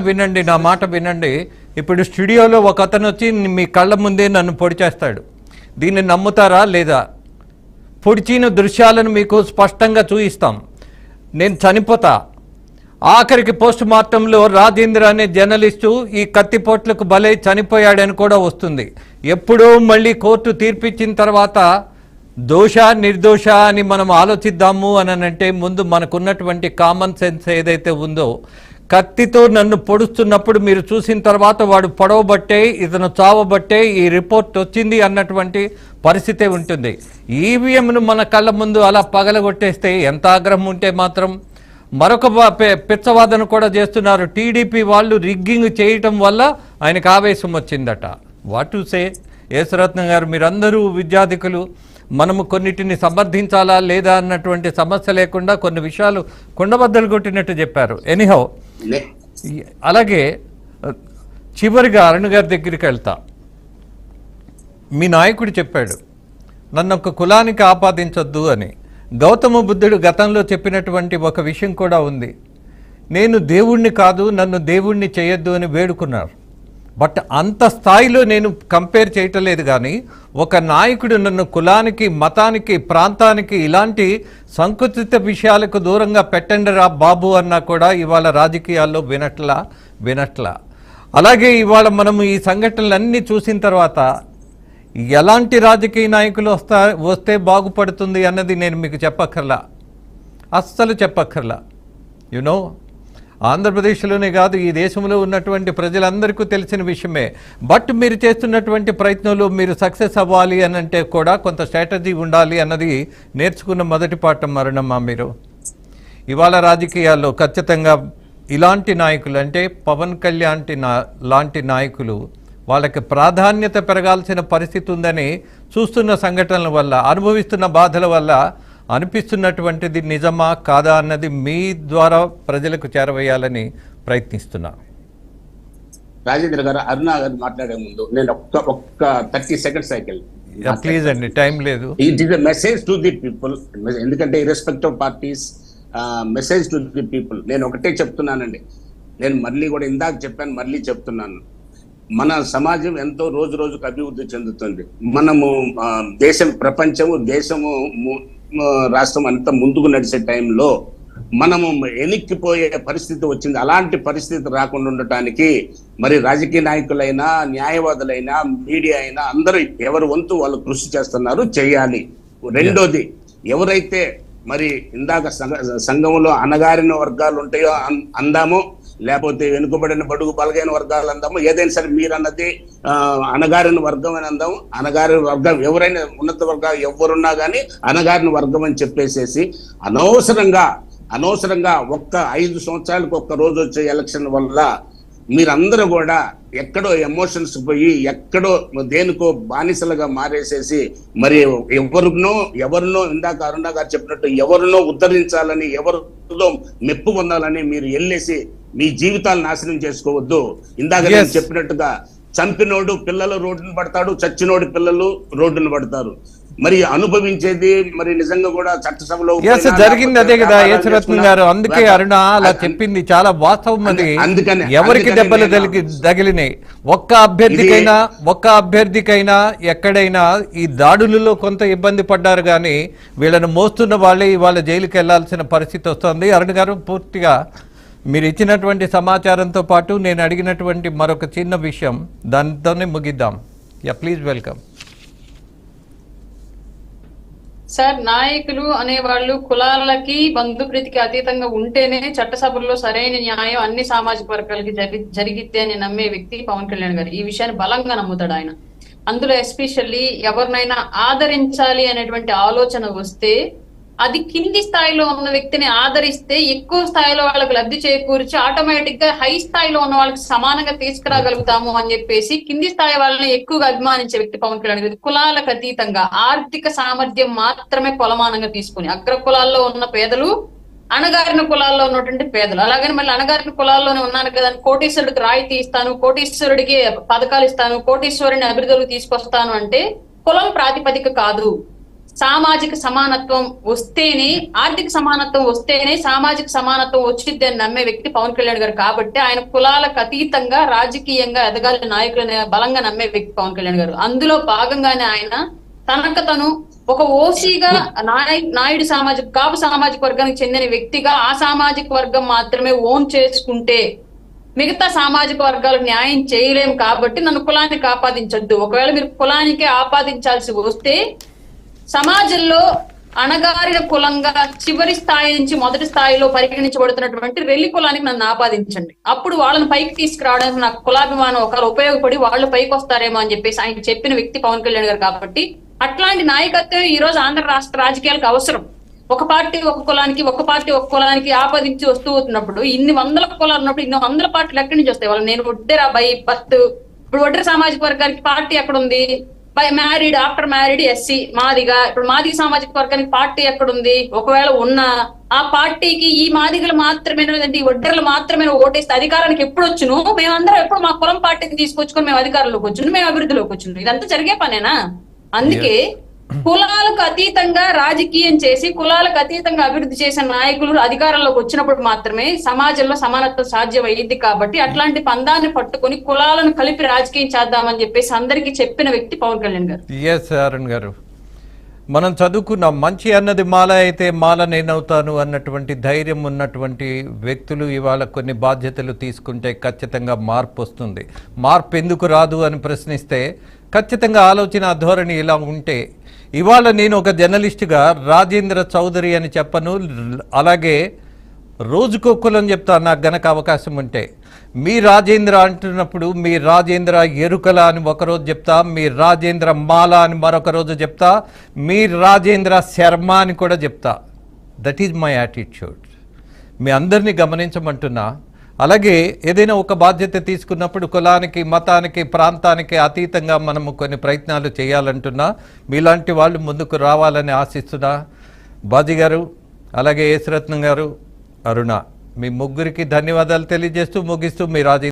వినండి, నా మాట వినండి. ఇప్పుడు స్టూడియోలో ఒక అతను వచ్చి మీ కళ్ళ ముందే నన్ను పొడి చేస్తాడు. దీన్ని నమ్ముతారా లేదా? పొడిచిన దృశ్యాలను మీకు స్పష్టంగా చూపిస్తాం. నేను చనిపోతా. ఆఖరికి పోస్ట్ మార్టంలో రాజేంద్ర అనే జర్నలిస్టు ఈ కత్తిపోట్లకు బలై చనిపోయాడని కూడా వస్తుంది. ఎప్పుడో మళ్ళీ కోర్టు తీర్పిచ్చిన తర్వాత దోష నిర్దోష అని మనం ఆలోచిద్దాము అని అంటే ముందు మనకున్నటువంటి కామన్ సెన్స్ ఏదైతే ఉందో, కత్తితో నన్ను పొడుస్తున్నప్పుడు మీరు చూసిన తర్వాత వాడు పొడవబట్టే, ఇతను చావబట్టే ఈ రిపోర్ట్ వచ్చింది అన్నటువంటి పరిస్థితే ఉంటుంది. ఈవీఎంను మన కళ్ళ ముందు అలా పగలగొట్టేస్తే ఎంత ఆగ్రహం ఉంటే మాత్రం. మరొక పిచ్చవాదన కూడా చేస్తున్నారు. టీడీపీ వాళ్ళు రిగ్గింగ్ చేయటం వల్ల ఆయనకు ఆవేశం వచ్చిందట. What to say? యేసరత్నం గారు, మీరందరూ విద్యార్థికులు, మనము కొన్నిటిని సమర్థించాలా లేదా అన్నటువంటి సమస్య లేకుండా కొన్ని విషయాలు కుండబద్దలు కొట్టినట్టు చెప్పారు. ఎనీహౌ, అలాగే చివరిగా అరుణ్ గారి దగ్గరికి వెళ్తా. మీ నాయకుడు చెప్పాడు నన్ను ఒక కులానికి ఆపాదించొద్దు అని. గౌతమ బుద్ధుడు గతంలో చెప్పినటువంటి ఒక విషయం కూడా ఉంది. నేను దేవుణ్ణి కాదు, నన్ను దేవుణ్ణి చేయొద్దు అని వేడుకున్నారు. బట్ అంత స్థాయిలో నేను కంపేర్ చేయటం లేదు. కానీ ఒక నాయకుడు నన్ను కులానికి, మతానికి, ప్రాంతానికి, ఇలాంటి సంకుచిత విషయాలకు దూరంగా పెట్టండి రా బాబు అన్నా కూడా ఇవాళ రాజకీయాల్లో వినట్లా. అలాగే ఇవాళ మనము ఈ సంఘటనలన్నీ చూసిన తర్వాత ఎలాంటి రాజకీయ నాయకులు వస్తే బాగుపడుతుంది అన్నది నేను మీకు చెప్పక్కర్లా, అస్సలు చెప్పక్కర్లా. యునో, ఆంధ్రప్రదేశ్లోనే కాదు ఈ దేశంలో ఉన్నటువంటి ప్రజలందరికీ తెలిసిన విషయమే. బట్ మీరు చేస్తున్నటువంటి ప్రయత్నంలో మీరు సక్సెస్ అవ్వాలి అని అంటే కూడా కొంత స్ట్రాటజీ ఉండాలి అన్నది నేర్చుకున్న మొదటి పాఠం మరణమ్మా మీరు. ఇవాళ రాజకీయాల్లో ఖచ్చితంగా ఇలాంటి నాయకులు, అంటే పవన్ కళ్యాణ్ లాంటి నాయకులు, వాళ్ళకి ప్రాధాన్యత పెరగాల్సిన పరిస్థితి ఉందని చూస్తున్న సంఘటనల వల్ల, అనుభవిస్తున్న బాధల వల్ల అనిపిస్తున్నటువంటిది నిజమా కాదా అన్నది మీ ద్వారా ప్రజలకు చేరవేయాలని ప్రయత్నిస్తున్నాను. రాజేంద్ర గారు, అరుణ గారు మాట్లాడే ముందు నేను ఒక్క 30 సెకండ్స్ సైకిల్ ప్లీజ్ అండి, టైం లేదు. It is a message to the people. ఎందుకంటే irrespective of parties, message to the people. నేను ఒకటే చెప్తున్నానండి, నేను మళ్ళీ కూడా ఇందాక చెప్పాను, మళ్ళీ చెప్తున్నాను. మన సమాజం ఎంతో రోజు రోజుకు అభివృద్ధి చెందుతుంది. మనము ప్రపంచము, దేశము, రాష్ట్రం అంతా ముందుకు నడిచే టైంలో మనము వెనక్కిపోయే పరిస్థితి వచ్చింది. అలాంటి పరిస్థితి రాకుండా ఉండటానికి మరి రాజకీయ నాయకులైనా, న్యాయవాదులైనా, మీడియా అయినా అందరూ ఎవరి వంతు వాళ్ళు కృషి చేస్తున్నారు, చేయాలి. రెండోది, ఎవరైతే మరి ఇందాక సంఘంలో అణగారిన వర్గాలు ఉంటాయో అందామో, లేకపోతే వెనుకబడిన బడుగు బలగైన వర్గాలు అందాము, ఏదైనా సరే మీరు అన్నది అణగారిన వర్గం అని అందాము. అణగారిన వర్గం ఎవరైనా, ఉన్నత వర్గాలు ఎవరున్నా కానీ అణగారిన వర్గం అని చెప్పేసేసి అనవసరంగా ఒక్క 5 సంవత్సరాలకు ఒక్క రోజు వచ్చే ఎలక్షన్ వల్ల మీరందరూ కూడా ఎక్కడో ఎమోషన్స్ పోయి ఎక్కడో దేనికో బానిసలుగా మారేసేసి మరి ఎవరినో ఇందాక అరుణ గారు చెప్పినట్టు ఎవరినో ఉద్ధరించాలని, ఎవరిలో మెప్పు పొందాలని మీరు వెళ్ళేసి మీ జీవితాలు నాశనం చేసుకోవద్దు. ఇందాక నేను చెప్పినట్టుగా చంపినోడు పిల్లలు రోడ్డును పడతాడు, చచ్చినోడు పిల్లలు రోడ్డును పడతారు. మరి అనుభవించేది మరి నిజంగా కూడా చట్టసభలో జరిగింది అదే కదా యేసరత్నం గారు. అందుకే అరుణ అలా చెప్పింది చాలా వాస్తవం. అది ఎవరికి దెబ్బలు తగిలినాయి, ఒక్క అభ్యర్థికైనా ఎక్కడైనా ఈ దాడులలో కొంత ఇబ్బంది పడ్డారు. కానీ వీళ్ళను మోస్తున్న వాళ్ళే ఇవాళ జైలుకి వెళ్లాల్సిన పరిస్థితి వస్తుంది. అరుణ్ గారు, పూర్తిగా మీరు ఇచ్చినటువంటి సమాచారంతో పాటు నేను అడిగినటువంటి మరొక చిన్న విషయం, దానితోనే ముగిద్దాం. Please welcome sir. నాయకులు అనేవాళ్ళు కులాలకి, బంధుప్రీతికి అతీతంగా ఉంటేనే చట్టసభల్లో సరైన న్యాయం అన్ని సామాజిక వర్గాలకి జరిగితే అని నమ్మే వ్యక్తి పవన్ కళ్యాణ్ గారు. ఈ విషయాన్ని బలంగా నమ్ముతాడు ఆయన. అందులో ఎస్పెషల్లీ ఎవరినైనా ఆదరించాలి అనేటువంటి ఆలోచన వస్తే అది కింది స్థాయిలో ఉన్న వ్యక్తిని ఆదరిస్తే ఎక్కువ స్థాయిలో వాళ్ళకి లబ్ధి చేకూర్చి ఆటోమేటిక్ గా హై స్థాయిలో ఉన్న వాళ్ళకి సమానంగా తీసుకురాగలుగుతాము అని చెప్పేసి కింది స్థాయి వాళ్ళని ఎక్కువగా అభిమానించే వ్యక్తి పవన్ కళ్యాణ్ గారు. కులాలకు అతీతంగా ఆర్థిక సామర్థ్యం మాత్రమే కొలమానంగా తీసుకుని అగ్ర కులాల్లో ఉన్న పేదలు, అణగారిన కులాల్లో ఉన్నటువంటి పేదలు, అలాగని మళ్ళీ అణగారిన కులాల్లోనే ఉన్నాను కదా, కోటీశ్వరుడికి రాయితీ ఇస్తాను, కోటీశ్వరుడికి పథకాలు ఇస్తాను, కోటీశ్వరుని అభివృద్ధిలోకి తీసుకొస్తాను అంటే కులం ప్రాతిపదిక కాదు. సామాజిక సమానత్వం వస్తేనే, ఆర్థిక సమానత్వం వస్తేనే సామాజిక సమానత్వం వచ్చింది అని నమ్మే వ్యక్తి పవన్ కళ్యాణ్ గారు. కాబట్టి ఆయన కులాలకు అతీతంగా రాజకీయంగా ఎదగాలి నాయకులని బలంగా నమ్మే వ్యక్తి పవన్ కళ్యాణ్ గారు. అందులో భాగంగానే ఆయన తనకు తను ఒక ఓసీగా నాయుడు సామాజిక కాపు సామాజిక వర్గానికి చెందిన వ్యక్తిగా ఆ సామాజిక వర్గం మాత్రమే ఓన్ చేసుకుంటే మిగతా సామాజిక వర్గాలకు న్యాయం చేయలేము, కాబట్టి నన్ను కులానికి ఆపాదించొద్దు. ఒకవేళ మీరు కులానికే ఆపాదించాల్సి వస్తే సమాజంలో అణగారిన కులంగా చివరి స్థాయి నుంచి మొదటి స్థాయిలో పరిగణించబడుతున్నటువంటి రెల్లి కులానికి నన్ను ఆపాదించండి. అప్పుడు వాళ్ళని పైకి తీసుకురావడానికి నాకు కులాభిమానం ఒకరు ఉపయోగపడి వాళ్ళు పైకి వస్తారేమో అని చెప్పేసి ఆయన చెప్పిన వ్యక్తి పవన్ కళ్యాణ్ గారు. కాబట్టి అట్లాంటి నాయకత్వం ఈ రోజు ఆంధ్ర రాష్ట్ర రాజకీయాలకు అవసరం. ఒక పార్టీ ఒక కులానికి, ఒక పార్టీ ఒక కులానికి ఆపాదించి వస్తూ ఉన్నప్పుడు, ఇన్ని వందల కులాలు ఉన్నప్పుడు ఇన్ని వందల పార్టీలు ఎక్కడి నుంచి వస్తాయి? వాళ్ళు నేను ఒడ్డెరా బై బర్త్, ఇప్పుడు ఒడ్డెర సామాజిక వర్గానికి పార్టీ ఎక్కడుంది? By married, after married SC Madiga. ఇప్పుడు మాదిగ సామాజిక వర్గానికి పార్టీ ఎక్కడుంది? ఒకవేళ ఉన్నా ఆ పార్టీకి ఈ మాదిగలు మాత్రమే, ఈ ఒడ్డెరలు మాత్రమే ఓటేస్తే అధికారానికి ఎప్పుడు వచ్చును? మేమందరం ఎప్పుడు మా కులం పార్టీని తీసుకొచ్చుకొని మేము అధికారంలోకి వచ్చును, మేము అభివృద్ధిలోకి వచ్చును? ఇదంతా జరిగే పనేనా? అందుకే కులాలకు అతీతంగా రాజకీయం చేసి కులాలకు అతీతంగా అభివృద్ధి చేసిన నాయకులు అధికారంలోకి వచ్చినప్పుడు మాత్రమే సమాజంలో సమానత్వం సాధ్యం అయ్యింది. కాబట్టి అట్లాంటి పందాన్ని పట్టుకొని కులాలను కలిపి రాజకీయం చేద్దామని చెప్పేసి అందరికీ చెప్పిన వ్యక్తి పవన్ కళ్యాణ్ గారు. ఎస్ అరుణ్ గారు, మనం చదువుకున్నాం, మంచి అన్నది మాల అయితే మాల నేనవుతాను అన్నటువంటి ధైర్యం ఉన్నటువంటి వ్యక్తులు ఇవాళ కొన్ని బాధ్యతలు తీసుకుంటే ఖచ్చితంగా మార్పు వస్తుంది. మార్పు ఎందుకు రాదు అని ప్రశ్నిస్తే ఖచ్చితంగా ఆలోచన ధోరణి ఇలా ఉంటే, ఇవాళ నేను ఒక జర్నలిస్టుగా రాజేంద్ర చౌదరి అని చెప్పను, అలాగే రోజుకో కులం చెప్తాను నాకు గనక అవకాశం ఉంటే. మీ రాజేంద్ర అంటున్నప్పుడు మీ రాజేంద్ర ఎరుకల అని ఒకరోజు చెప్తా, మీ రాజేంద్ర మాల అని మరొక రోజు చెప్తా, మీ రాజేంద్ర శర్మ అని కూడా చెప్తా. That is my attitude. మీ అందరినీ గమనించమంటున్నా. అలాగే ఏదైనా ఒక బాధ్యత తీసుకున్నప్పుడు కులానికి, మతానికి, ప్రాంతానికి అతీతంగా మనము కొన్ని ప్రయత్నాలు చేయాలంటున్నా. మీలాంటి వాళ్ళు ముందుకు రావాలని ఆశిస్తున్నా. బాజీ గారు, అలాగే యేసురత్నం గారు, అరుణ, మీ ముగ్గురికి ధన్యవాదాలు తెలియజేస్తూ ముగిస్తూ మీ రాజీ